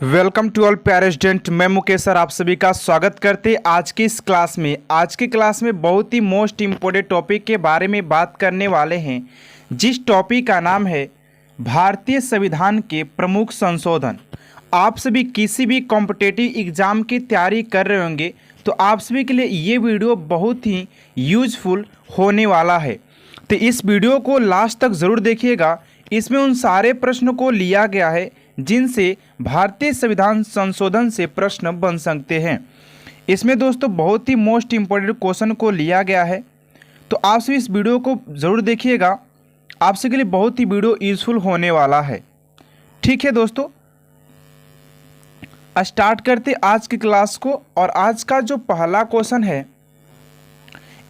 Welcome to all प्यारे student. मैं Mukesh sir आप सभी का स्वागत करते आज की इस क्लास में। आज की क्लास में बहुत ही मोस्ट इम्पोर्टेंट टॉपिक के बारे में बात करने वाले हैं, जिस टॉपिक का नाम है भारतीय संविधान के प्रमुख संशोधन। आप सभी किसी भी कॉम्पिटिटिव एग्ज़ाम की तैयारी कर रहे होंगे तो आप सभी के लिए ये वीडियो बहुत ही यूजफुल होने वाला है, तो इस वीडियो को लास्ट तक ज़रूर देखिएगा। इसमें उन सारे प्रश्नों को लिया गया है जिनसे भारतीय संविधान संशोधन से प्रश्न बन सकते हैं। इसमें दोस्तों बहुत ही मोस्ट इम्पोर्टेंट क्वेश्चन को लिया गया है, तो आप सभी इस वीडियो को ज़रूर देखिएगा। आप सभी के लिए बहुत ही वीडियो यूजफुल होने वाला है। ठीक है दोस्तों, स्टार्ट करते आज की क्लास को। और आज का जो पहला क्वेश्चन है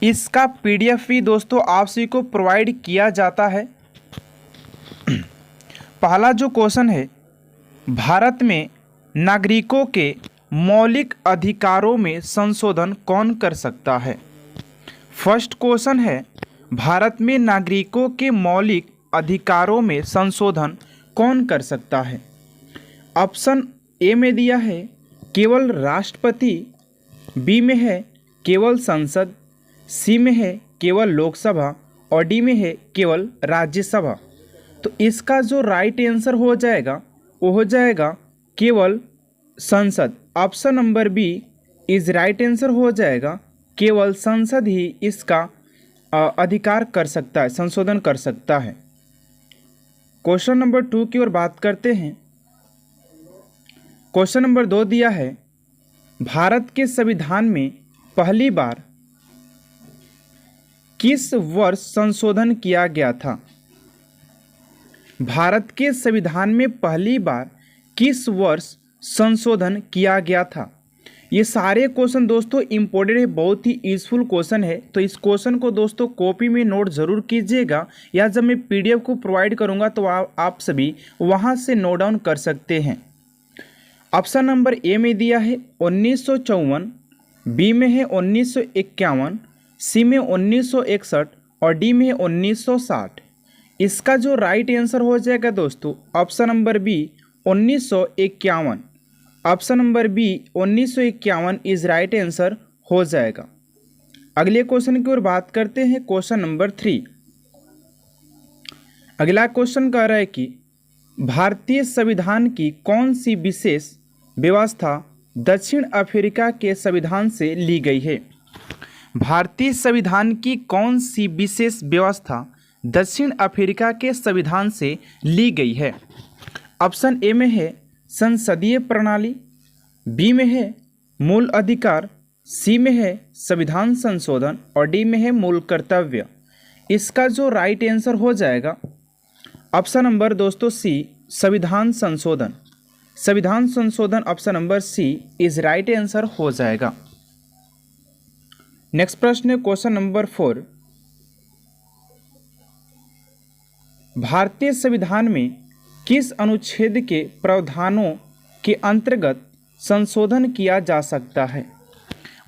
इसका PDF भी दोस्तों आप सभी को प्रोवाइड किया जाता है। पहला जो क्वेश्चन है, भारत में नागरिकों के मौलिक अधिकारों में संशोधन कौन कर सकता है। फर्स्ट क्वेश्चन है, भारत में नागरिकों के मौलिक अधिकारों में संशोधन कौन कर सकता है। ऑप्शन ए में दिया है केवल राष्ट्रपति, बी में है केवल संसद, सी में है केवल लोकसभा और डी में है केवल राज्यसभा। तो इसका जो राइट आंसर हो जाएगा वो हो जाएगा केवल संसद। Option number B is right answer हो जाएगा, केवल संसद ही इसका अधिकार कर सकता है, संशोधन कर सकता है। क्वेश्चन नंबर 2 की ओर बात करते हैं। क्वेश्चन नंबर 2 दिया है, भारत के संविधान में पहली बार किस वर्ष संशोधन किया गया था। भारत के संविधान में पहली बार किस वर्ष संशोधन किया गया था। ये सारे क्वेश्चन दोस्तों इम्पोर्टेंट है, बहुत ही यूजफुल क्वेश्चन है। तो इस क्वेश्चन को दोस्तों कॉपी में नोट ज़रूर कीजिएगा, या जब मैं PDF को प्रोवाइड करूँगा तो आप सभी वहाँ से नोट डाउन कर सकते हैं। ऑप्शन नंबर ए में दिया है 1954, बी में है 1951, सी में 1961 और डी में है 1960। इसका जो राइट आंसर हो जाएगा दोस्तों option number B 1951। Option number B 1951 is right answer हो जाएगा। अगले क्वेश्चन की ओर बात करते हैं। Question number 3। अगला क्वेश्चन कह रहा है कि भारतीय संविधान की कौन सी विशेष व्यवस्था दक्षिण अफ्रीका के संविधान से ली गई है। भारतीय संविधान की कौन सी विशेष व्यवस्था दक्षिण अफ्रीका के संविधान से ली गई है। ऑप्शन ए में है संसदीय प्रणाली, बी में है मूल अधिकार, सी में है संविधान संशोधन और डी में है मूल कर्तव्य। इसका जो राइट आंसर हो जाएगा ऑप्शन नंबर दोस्तों सी संविधान संशोधन। संविधान संशोधन option number C is right answer हो जाएगा। नेक्स्ट प्रश्न है क्वेश्चन नंबर 4। भारतीय संविधान में किस अनुच्छेद के प्रावधानों के अंतर्गत संशोधन किया जा सकता है।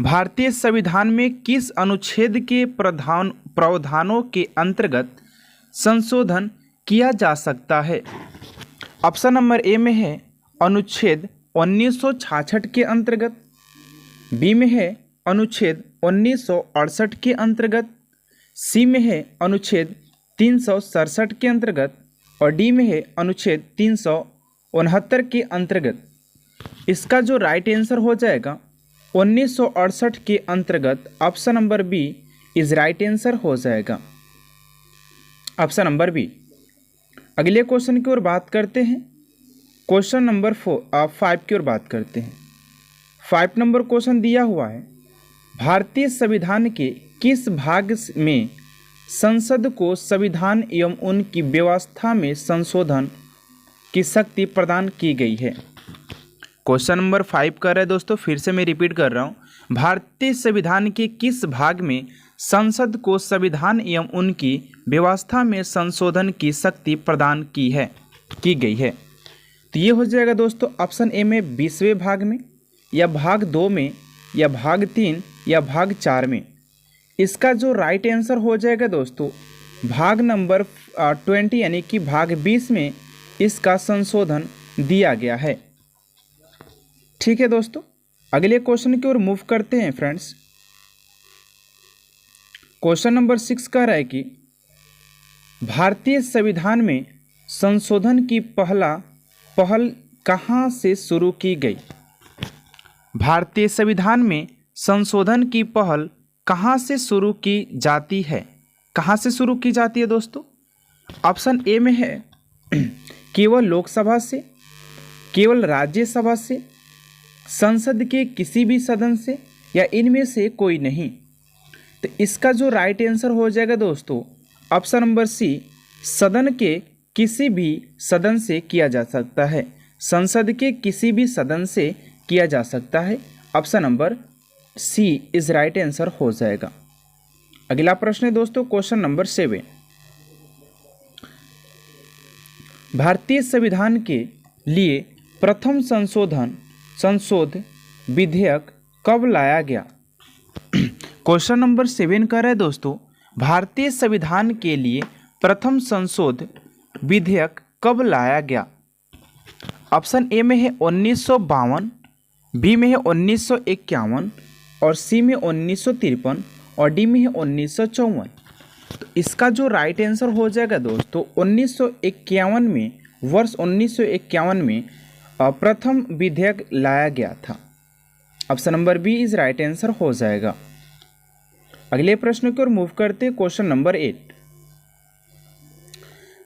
भारतीय संविधान में किस अनुच्छेद के प्रावधानों के अंतर्गत संशोधन किया जा सकता है। ऑप्शन नंबर ए में है अनुच्छेद 1966 के अंतर्गत, बी में है अनुच्छेद 1968 के अंतर्गत, सी में है अनुच्छेद 367 के अंतर्गत और डी में है अनुच्छेद 369 के अंतर्गत। इसका जो राइट आंसर हो जाएगा 1968 के अंतर्गत। Option number B is right answer हो जाएगा, ऑप्शन नंबर बी। अगले क्वेश्चन की ओर बात करते हैं। क्वेश्चन नंबर 5 की ओर बात करते हैं। 5 नंबर क्वेश्चन दिया हुआ है, भारतीय संविधान के किस भाग में संसद को संविधान एवं उनकी व्यवस्था में संशोधन की शक्ति प्रदान की गई है। क्वेश्चन नंबर 5 कर रहे हैं दोस्तों, फिर से मैं रिपीट कर रहा हूँ। भारतीय संविधान के किस भाग में संसद को संविधान एवं उनकी व्यवस्था में संशोधन की शक्ति प्रदान की गई है। तो ये हो जाएगा दोस्तों ऑप्शन ए में 20वें भाग में, या भाग 2 में, या भाग 3, या भाग 4 में। इसका जो राइट आंसर हो जाएगा दोस्तों भाग नंबर 20 यानी कि भाग 20 में इसका संशोधन दिया गया है। ठीक है दोस्तों, अगले क्वेश्चन की ओर मूव करते हैं फ्रेंड्स। क्वेश्चन नंबर 6 कह रहा है कि भारतीय संविधान में संशोधन की पहल कहाँ से शुरू की गई? भारतीय संविधान में संशोधन की पहल कहाँ से शुरू की जाती है? कहाँ से शुरू की जाती है दोस्तों? ऑप्शन ए में है केवल लोकसभा से, केवल राज्यसभा से, संसद के किसी भी सदन से, या इनमें से कोई नहीं। तो इसका जो राइट आंसर हो जाएगा दोस्तों ऑप्शन नंबर सी, सदन के किसी भी सदन से किया जा सकता है। संसद के किसी भी सदन से किया जा सकता है। Option number C is right answer हो जाएगा। अगला प्रश्न है दोस्तों क्वेश्चन नंबर 7। भारतीय संविधान के लिए प्रथम संशोध विधेयक कब लाया गया? क्वेश्चन नंबर 7 कह रहा है दोस्तों भारतीय संविधान के लिए प्रथम संशोध विधेयक कब लाया गया? ऑप्शन ए में है 1952, बी में है 1951, और सी में 1953, और डी में है 1954। तो इसका जो राइट आंसर हो जाएगा दोस्तों 1951 में, वर्ष 1951 में प्रथम विधेयक लाया गया था। Option number B is right answer हो जाएगा। अगले प्रश्न की ओर मूव करते हैं क्वेश्चन नंबर 8।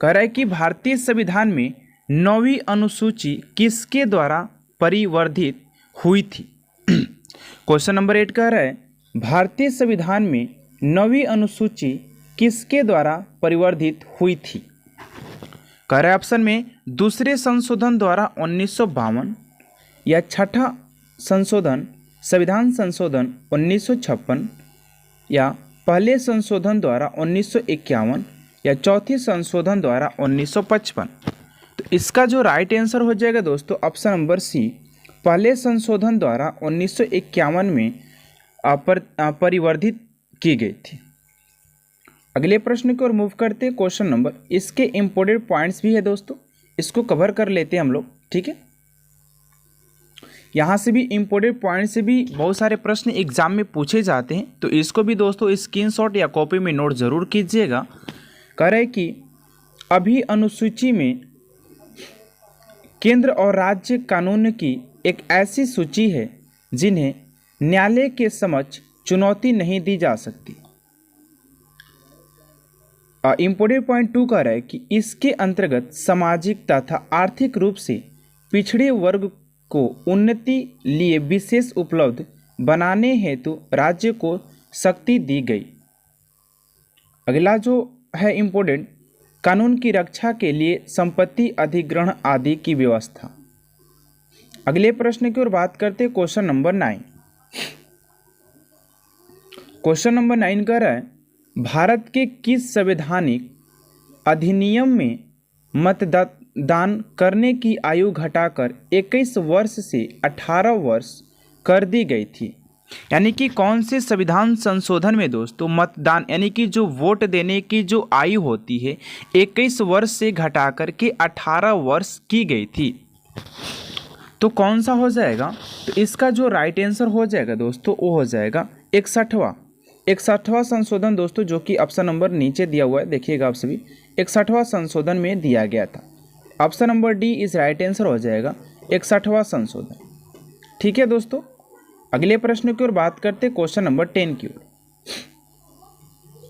कह रहा है कि भारतीय संविधान में 9वीं अनुसूची किसके द्वारा परिवर्धित हुई थी? क्वेश्चन नंबर 8 कह रहा है भारतीय संविधान में 9वीं अनुसूची किसके द्वारा परिवर्धित हुई थी? कह रहा है ऑप्शन में दूसरे संशोधन द्वारा 1952, या छठा संशोधन संविधान संशोधन 1956, या पहले संशोधन द्वारा 1951, या चौथी संशोधन द्वारा 1955। तो इसका जो राइट आंसर हो जाएगा दोस्तों ऑप्शन नंबर सी, पहले संशोधन द्वारा 1951 में परिवर्धित की गई थी। अगले प्रश्न की ओर मूव करते हैं क्वेश्चन नंबर, इसके इंपोर्टेंट पॉइंट्स भी है दोस्तों, इसको कवर कर लेते हैं हम लोग। ठीक है, यहाँ से भी इंपोर्टेंट पॉइंट से भी बहुत सारे प्रश्न एग्जाम में पूछे जाते हैं, तो इसको भी दोस्तों स्क्रीनशॉट या कॉपी में नोट जरूर कीजिएगा। कह रहे कि अभी अनुसूची में केंद्र और राज्य कानून की एक ऐसी सूची है जिन्हें न्यायालय के समक्ष चुनौती नहीं दी जा सकती। इंपोर्टेंट पॉइंट 2 कह रहा है कि इसके अंतर्गत सामाजिक तथा आर्थिक रूप से पिछड़े वर्ग को उन्नति लिए विशेष उपलब्ध बनाने हेतु राज्य को शक्ति दी गई। अगला जो है इंपोर्टेंट, कानून की रक्षा के लिए संपत्ति अधिग्रहण आदि की व्यवस्था। अगले प्रश्न की ओर बात करते हैं क्वेश्चन नंबर 9। क्वेश्चन नंबर 9 कह रहा है भारत के किस संवैधानिक अधिनियम में मतदान करने की आयु घटाकर 21 वर्ष से 18 वर्ष कर दी गई थी? यानी कि कौन से संविधान संशोधन में दोस्तों मतदान यानी कि जो वोट देने की जो आयु होती है 21 वर्ष से घटाकर के 18 वर्ष की गई थी? तो कौन सा हो जाएगा? तो इसका जो राइट आंसर हो जाएगा दोस्तों वो हो जाएगा 61वां संशोधन दोस्तों, जो कि ऑप्शन नंबर नीचे दिया हुआ है, देखिएगा आप सभी। 61वां संशोधन में दिया गया था। Option number D is right answer हो जाएगा 61वां संशोधन। ठीक है दोस्तों, अगले प्रश्न की ओर बात करते क्वेश्चन नंबर 10 की ओर।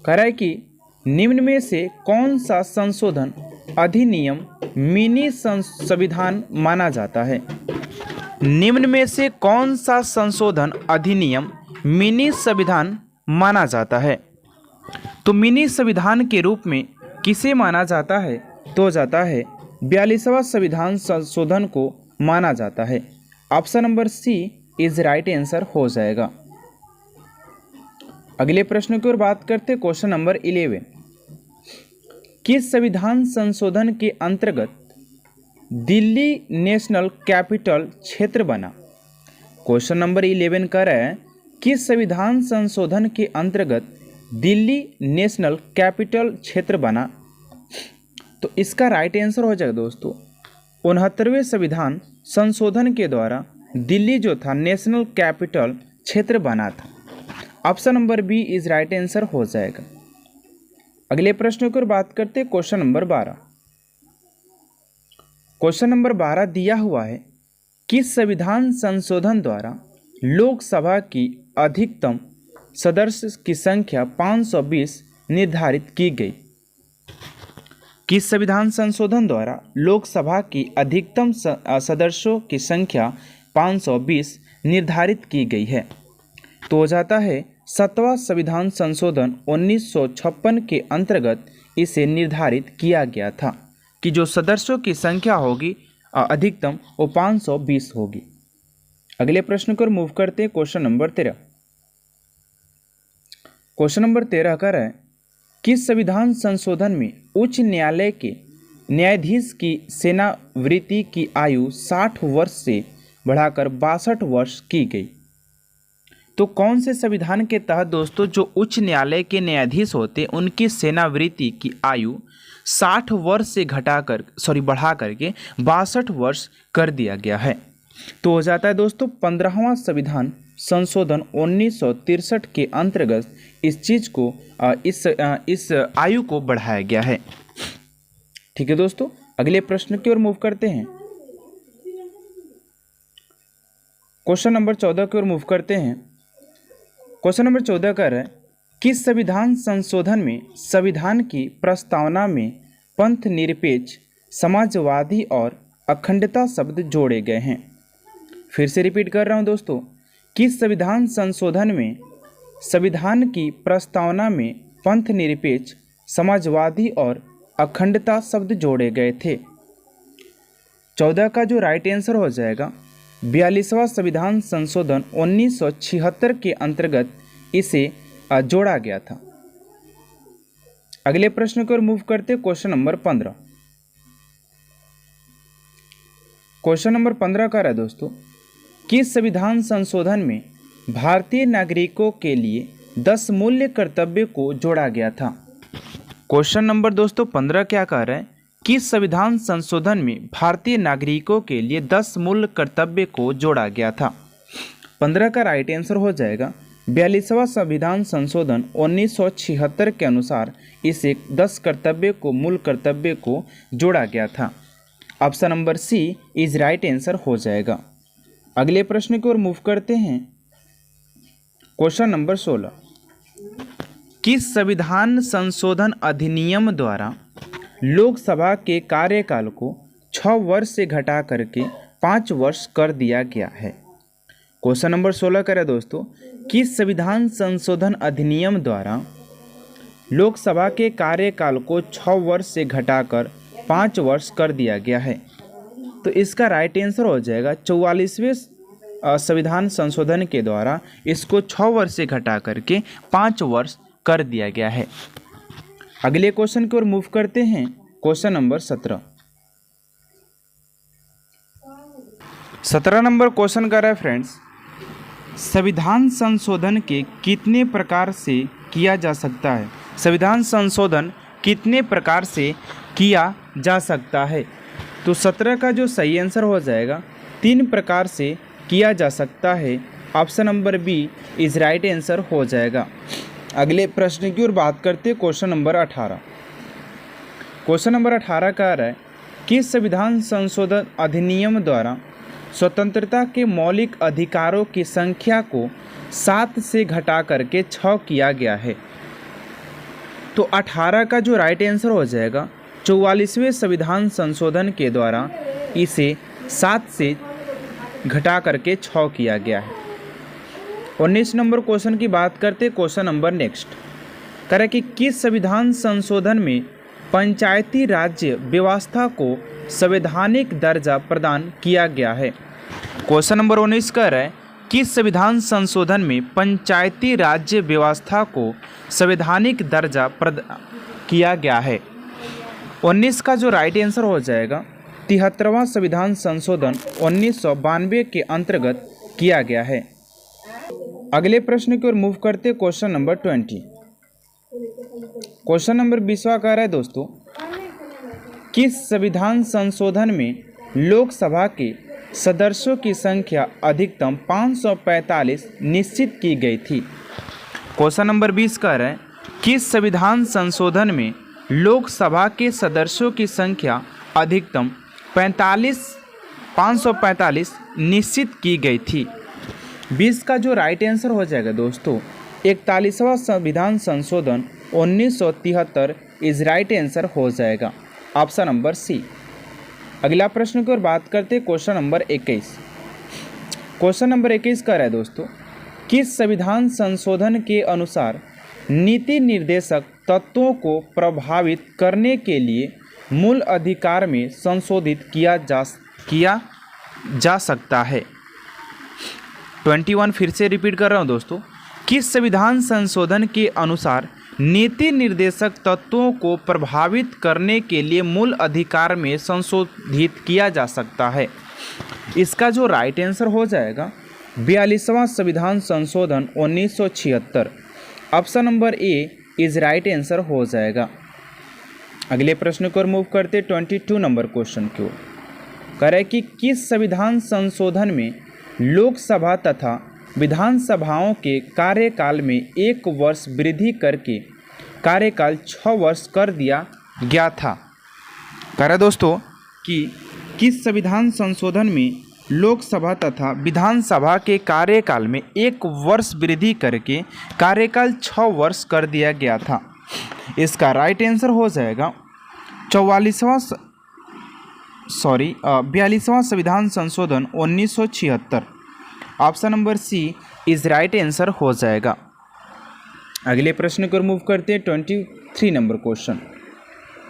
कह रहा है कि निम्न में से कौन सा संशोधन अधिनियम मिनी संविधान माना जाता है? निम्न में से कौन सा संशोधन अधिनियम मिनी संविधान माना जाता है? तो मिनी संविधान के रूप में किसे माना जाता है? तो जाता है 42वां संविधान संशोधन को माना जाता है। Option number C is right answer हो जाएगा। अगले प्रश्न की ओर बात करते हैं क्वेश्चन नंबर 11। किस संविधान संशोधन के अंतर्गत दिल्ली नेशनल कैपिटल क्षेत्र बना? क्वेश्चन नंबर 11 कह रहा है किस संविधान संशोधन के अंतर्गत दिल्ली नेशनल कैपिटल क्षेत्र बना? तो इसका राइट आंसर हो जाएगा दोस्तों 69वें संविधान संशोधन के द्वारा दिल्ली जो था नेशनल कैपिटल क्षेत्र बना था? Option number B is right answer हो जाएगा। अगले प्रश्न की ओर बात करते हैं, क्वेश्चन नंबर 12। क्वेश्चन नंबर 12 दिया हुआ है, किस संविधान संशोधन द्वारा लोकसभा की अधिकतम सदस्य की संख्या 520 निर्धारित की गई? किस संविधान संशोधन द्वारा लोकसभा की अधिकतम सदस्यों की संख्या 520 निर्धारित की गई है? तो हो जाता है 7वां संविधान संशोधन 1956 के अंतर्गत इसे निर्धारित किया गया था कि जो सदस्यों की संख्या होगी अधिकतम वो 520 होगी। अगले प्रश्न को मूव करते हैं, क्वेश्चन नंबर 13। क्वेश्चन नंबर 13 का है, किस संविधान संशोधन में उच्च न्यायालय के न्यायाधीश की सेवानिवृत्ति की आयु 60 वर्ष से बढ़ाकर 62 वर्ष की गई? तो कौन से संविधान के तहत दोस्तों जो उच्च न्यायालय के न्यायाधीश होते उनकी सेवानिवृत्ति की आयु 60 वर्ष से बढ़ा करके 62 वर्ष कर दिया गया है? तो हो जाता है दोस्तों 15वां संविधान संशोधन 1963 के अंतर्गत इस चीज को इस आयु को बढ़ाया गया है। ठीक है दोस्तों, अगले प्रश्न की ओर मूव करते हैं। क्वेश्चन नंबर 14 की ओर मूव करते हैं। क्वेश्चन नंबर 14 का है, किस संविधान संशोधन में संविधान की प्रस्तावना में पंथ निरपेक्ष, समाजवादी और अखंडता शब्द जोड़े गए हैं? फिर से रिपीट कर रहा हूं दोस्तों, किस संविधान संशोधन में संविधान की प्रस्तावना में पंथ निरपेक्ष, समाजवादी और अखंडता शब्द जोड़े गए थे? 14 का जो राइट आंसर हो जाएगा 42वां संविधान संशोधन 1976 के अंतर्गत इसे जोड़ा गया था। अगले प्रश्न को मूव करते हैं, क्वेश्चन नंबर 15। क्वेश्चन नंबर 15 का है दोस्तों, किस संविधान संशोधन में भारतीय नागरिकों के लिए 10 मूल्य कर्तव्य को जोड़ा गया था? क्वेश्चन नंबर दोस्तों 15 क्या कह रहा है, किस संविधान संशोधन में भारतीय नागरिकों के लिए 10 मूल कर्तव्य को जोड़ा गया था? 15 का राइट आंसर हो जाएगा 42वां संविधान संशोधन 1976 के अनुसार इसे 10 मूल कर्तव्य को जोड़ा गया था। Option number C is right answer हो जाएगा। अगले प्रश्न की ओर मूव करते हैं। क्वेश्चन नंबर 16, किस संविधान संशोधन अधिनियम द्वारा लोकसभा के कार्यकाल को 6 वर्ष से घटा करके 5 वर्ष कर दिया गया है? क्वेश्चन नंबर 16 करें दोस्तों, किस संविधान संशोधन अधिनियम द्वारा लोकसभा के कार्यकाल को 6 वर्ष से घटाकर 5 वर्ष कर दिया गया है? तो इसका राइट आंसर हो जाएगा 44वें संविधान संशोधन के द्वारा इसको 6 वर्ष से घटा करके 5 वर्ष कर दिया गया है। अगले क्वेश्चन की ओर मूव करते हैं। Question number 17। 17 नंबर क्वेश्चन का रेफरेंस, संविधान संशोधन के कितने प्रकार से किया जा सकता है? संविधान संशोधन कितने प्रकार से किया जा सकता है? तो 17 का जो सही आंसर हो जाएगा 3 प्रकार से किया जा सकता है। Option number B is right answer हो जाएगा। अगले प्रश्न की ओर बात करते हैं। Question number 18। क्वेश्चन नंबर 18 का है, किस संविधान संशोधन अधिनियम द्वारा स्वतंत्रता के मौलिक अधिकारों की संख्या को 7 से घटा करके 6 किया गया है? तो 18 का जो राइट आंसर हो जाएगा 44वें संविधान संशोधन के द्वारा इसे 7 से घटा करके 6 किया गया है। 19 नंबर क्वेश्चन की बात करते। क्वेश्चन नंबर नेक्स्ट करें कि किस संविधान संशोधन में पंचायती राज्य व्यवस्था को संवैधानिक दर्जा प्रदान किया गया है? क्वेश्चन नंबर 19 कह रहा है, किस संविधान संशोधन में पंचायती राज्य व्यवस्था को संवैधानिक दर्जा प्रदान किया गया है? 19 का जो राइट आंसर हो जाएगा 73वां संविधान संशोधन 1992 के अंतर्गत किया गया है। अगले प्रश्न की ओर मूव करते। Question number 20। क्वेश्चन नंबर 20वां कह रहा है दोस्तों, किस संविधान संशोधन में लोकसभा के सदस्यों की संख्या अधिकतम 545 निश्चित की गई थी। क्वेश्चन नंबर 20 कह रहे हैं किस संविधान संशोधन में लोकसभा के सदस्यों की संख्या अधिकतम 545 निश्चित की गई थी। 20 का जो राइट आंसर हो जाएगा दोस्तों 41वां संविधान संशोधन 1973 इज राइट आंसर हो जाएगा, ऑप्शन नंबर सी। अगला प्रश्न की ओर बात करते हैं क्वेश्चन नंबर 21। क्वेश्चन नंबर 21 का है दोस्तों किस संविधान संशोधन के अनुसार नीति निर्देशक तत्वों को प्रभावित करने के लिए मूल अधिकार में संशोधित किया जा सकता है। 21 फिर से रिपीट कर रहा हूं दोस्तों, किस संविधान संशोधन के अनुसार नीति निर्देशक तत्वों को प्रभावित करने के लिए मूल अधिकार में संशोधित किया जा सकता है। इसका जो राइट आंसर हो जाएगा 42वां संविधान संशोधन 1976, option number A is right answer हो जाएगा। अगले प्रश्न को मूव करते 22 नंबर क्वेश्चन की ओर। कह रहे कि किस संविधान संशोधन में लोकसभा तथा विधानसभाओं के कार्यकाल में 1 वर्ष वृद्धि करके कार्यकाल 6 वर्ष कर दिया गया था। कह रहे दोस्तों कि किस संविधान संशोधन में लोकसभा तथा विधानसभा के कार्यकाल में 1 वर्ष वृद्धि करके कार्यकाल 6 वर्ष कर दिया गया था। इसका राइट आंसर हो जाएगा 42वां संविधान संशोधन 1976, option number C is right answer हो जाएगा। अगले प्रश्न को मूव करते हैं 23 नंबर क्वेश्चन।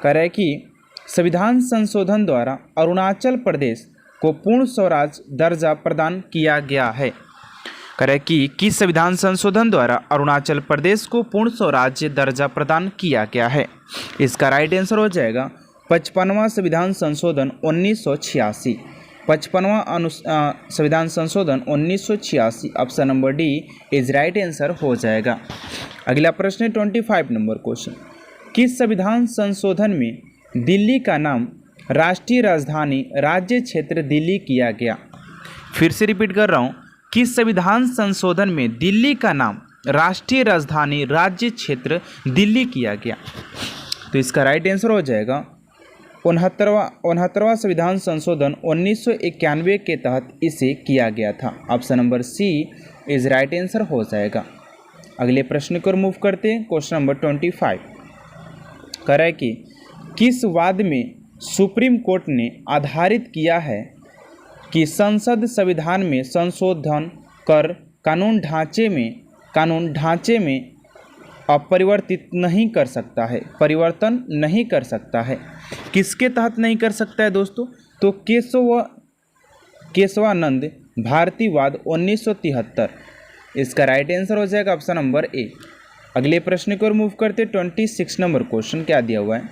कह रहा है कि संविधान संशोधन द्वारा अरुणाचल प्रदेश को पूर्ण स्वराज दर्जा प्रदान किया गया है। कह रहा है कि किस संविधान संशोधन द्वारा अरुणाचल प्रदेश को पूर्ण स्वराज्य दर्जा प्रदान किया गया है। इसका राइट आंसर हो जाएगा 55वां संविधान संशोधन 1986, 55वां संविधान संशोधन 1986, option number D is right answer हो जाएगा। अगला प्रश्न है 25 नंबर क्वेश्चन। किस संविधान संशोधन में दिल्ली का नाम राष्ट्रीय राजधानी राज्य क्षेत्र दिल्ली किया गया। फिर से रिपीट कर रहा हूँ, किस संविधान संशोधन में दिल्ली का नाम राष्ट्रीय राजधानी राज्य क्षेत्र दिल्ली किया गया। तो इसका राइट आंसर हो जाएगा 69वां संविधान संशोधन 1991 के तहत इसे किया गया था। Option number C is right answer हो जाएगा। अगले प्रश्न को मूव करते हैं क्वेश्चन नंबर 25। कह रहा है कि किस वाद में सुप्रीम कोर्ट ने आधारित किया है कि संसद संविधान में संशोधन कर कानून ढांचे में अपरिवर्तित नहीं कर सकता है, परिवर्तन नहीं कर सकता है। किसके तहत नहीं कर सकता है दोस्तों? तो केशवानंद भारतीवाद 1973, इसका राइट आंसर हो जाएगा ऑप्शन नंबर ए। अगले प्रश्न को मूव करते 26 नंबर क्वेश्चन क्या दिया हुआ है।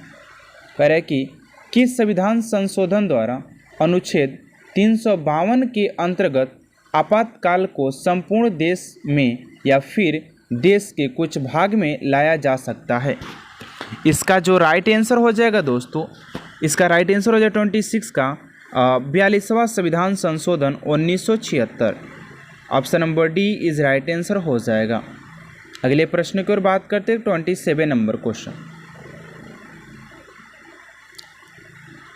कह रहा है कि किस संविधान संशोधन द्वारा अनुच्छेद 352 के अंतर्गत आपातकाल को संपूर्ण देश में या फिर देश के कुछ भाग में लाया जा सकता है। इसका जो राइट आंसर हो जाएगा दोस्तों, इसका राइट आंसर हो जाएगा 26 का 42वां संविधान संशोधन 1976, option number D is right answer हो जाएगा। अगले प्रश्न की ओर बात करते हैं 27 नंबर क्वेश्चन।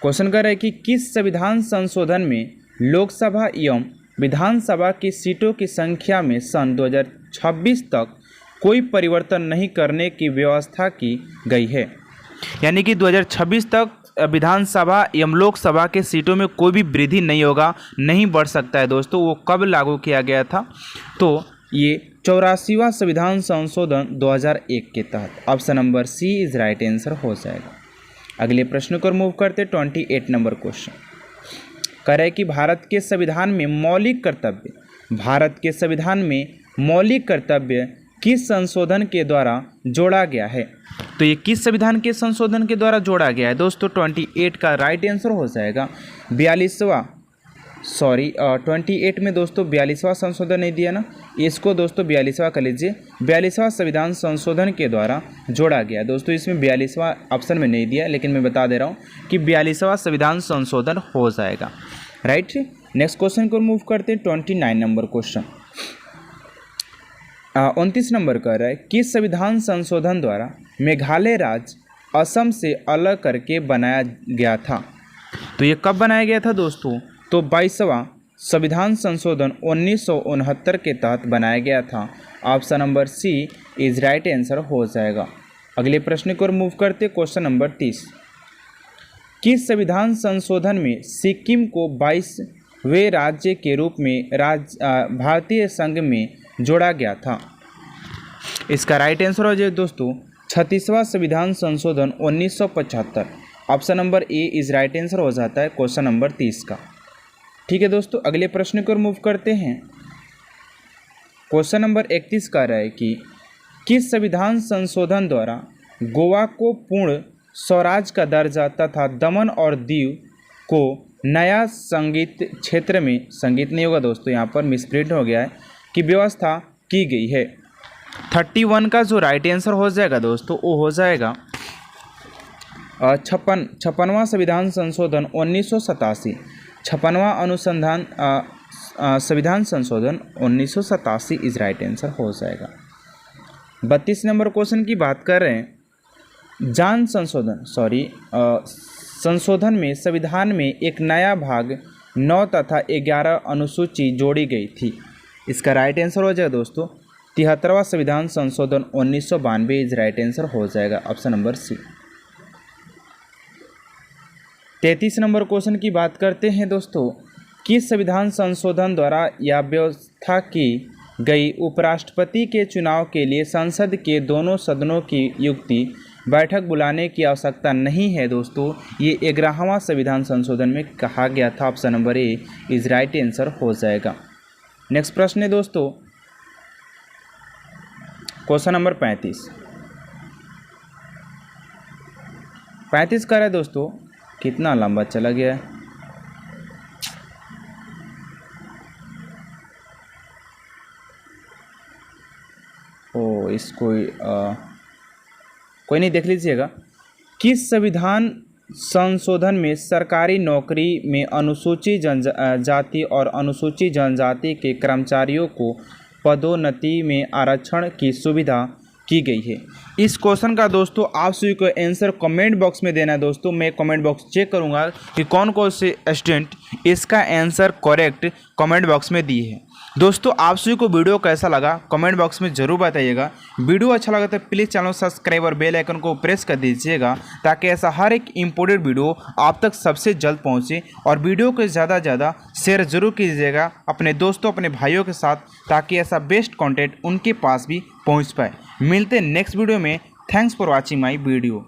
क्वेश्चन कर रहा है कि किस संविधान संशोधन में लोकसभा एवं विधानसभा की सीटों की संख्या में सन 2026 तक कोई परिवर्तन नहीं करने की व्यवस्था की गई है। यानी कि 2026 तक विधानसभा एवं लोकसभा के सीटों में कोई भी वृद्धि नहीं होगा, नहीं बढ़ सकता है दोस्तों। वो कब लागू किया गया था? तो ये 84वां संविधान संशोधन 2001 के तहत, option number C is right answer हो जाएगा। अगले प्रश्न को मूव करते 28 नंबर क्वेश्चन। कह रहा है कि भारत के संविधान में मौलिक कर्तव्य किस संशोधन के द्वारा जोड़ा गया है? तो ये किस संविधान के संशोधन के द्वारा जोड़ा गया है दोस्तों? 28 का राइट आंसर हो जाएगा 28 में दोस्तों 42वां संशोधन नहीं दिया ना, इसको दोस्तों 42वां कर लीजिए। 42वां संविधान संशोधन के द्वारा जोड़ा गया दोस्तों। इसमें 42वां ऑप्शन में नहीं दिया, लेकिन मैं बता दे रहा हूँ कि 42वां संविधान संशोधन हो जाएगा, राइट। नेक्स्ट क्वेश्चन को मूव करते हैं 29 नंबर क्वेश्चन। 29 नंबर कह रहा है किस संविधान संशोधन द्वारा मेघालय राज्य असम से अलग करके बनाया गया था। तो ये कब बनाया गया था दोस्तों, तो 22वां संविधान संशोधन 1969 के तहत बनाया गया था। Option number C is right answer हो जाएगा। अगले प्रश्न को मूव करते क्वेश्चन नंबर 30। किस संविधान संशोधन में सिक्किम को 22वें राज्य के रूप में भारतीय संघ में जोड़ा गया था। इसका राइट आंसर हो जाए दोस्तों 36वां संविधान संशोधन 1975। Option number A is right answer हो जाता है क्वेश्चन नंबर 30 का। ठीक है दोस्तों, अगले प्रश्न को मूव करते हैं। क्वेश्चन नंबर 31 का रहा है कि किस संविधान संशोधन द्वारा गोवा को पूर्ण स्वराज का दर्जा तथा दमन और दीव को नया संगीत क्षेत्र में, संगीत नहीं होगा दोस्तों, यहाँ पर मिसप्रिंट हो गया है, की व्यवस्था की गई है। 31 का जो राइट आंसर हो जाएगा दोस्तों वो हो जाएगा 56वां संविधान संशोधन 1987। 56वां अनुसंधान संविधान संशोधन 1987 इज राइट आंसर हो जाएगा। 32 नंबर क्वेश्चन की बात कर रहे हैं। संशोधन में संविधान में एक नया भाग 9 तथा 11 अनुसूची जोड़ी गई थी। इसका राइट आंसर हो जाएगा दोस्तों 73वां संविधान संशोधन 1992 इज राइट आंसर हो जाएगा ऑप्शन नंबर सी। 33 नंबर क्वेश्चन की बात करते हैं दोस्तों। किस संविधान संशोधन द्वारा यह व्यवस्था की गई उपराष्ट्रपति के चुनाव के लिए संसद के दोनों सदनों की युक्ति बैठक बुलाने की आवश्यकता नहीं है दोस्तों। ये 11वां संविधान संशोधन में कहा गया था। Option number A is right answer हो जाएगा। नेक्स्ट प्रश्न है दोस्तों क्वेश्चन नंबर 35 कर रहा है दोस्तों, कितना लंबा चला गया है। ओ इसको कोई नहीं, देख लीजिएगा। किस संविधान संशोधन में सरकारी नौकरी में अनुसूचित जनजाति और अनुसूचित जनजाति के कर्मचारियों को पदोन्नति में आरक्षण की सुविधा की गई है। इस क्वेश्चन का दोस्तों आप सभी को आंसर कमेंट बॉक्स में देना है दोस्तों। मैं कमेंट बॉक्स चेक करूंगा कि कौन कौन से स्टूडेंट इसका आंसर करेक्ट कमेंट बॉक्स में दिए हैं। दोस्तों आप सभी को वीडियो कैसा लगा कमेंट बॉक्स में ज़रूर बताइएगा। वीडियो अच्छा लगा तो प्लीज़ चैनल सब्सक्राइब और बेल आइकन को प्रेस कर दीजिएगा ताकि ऐसा हर एक इम्पोर्टेंट वीडियो आप तक सबसे जल्द पहुंचे। और वीडियो को ज़्यादा से ज़्यादा शेयर ज़रूर कीजिएगा अपने दोस्तों अपने भाइयों के साथ ताकि ऐसा बेस्ट कंटेंट उनके पास भी पहुंच पाए। मिलते हैं नेक्स्ट वीडियो में। Thanks for watching my video.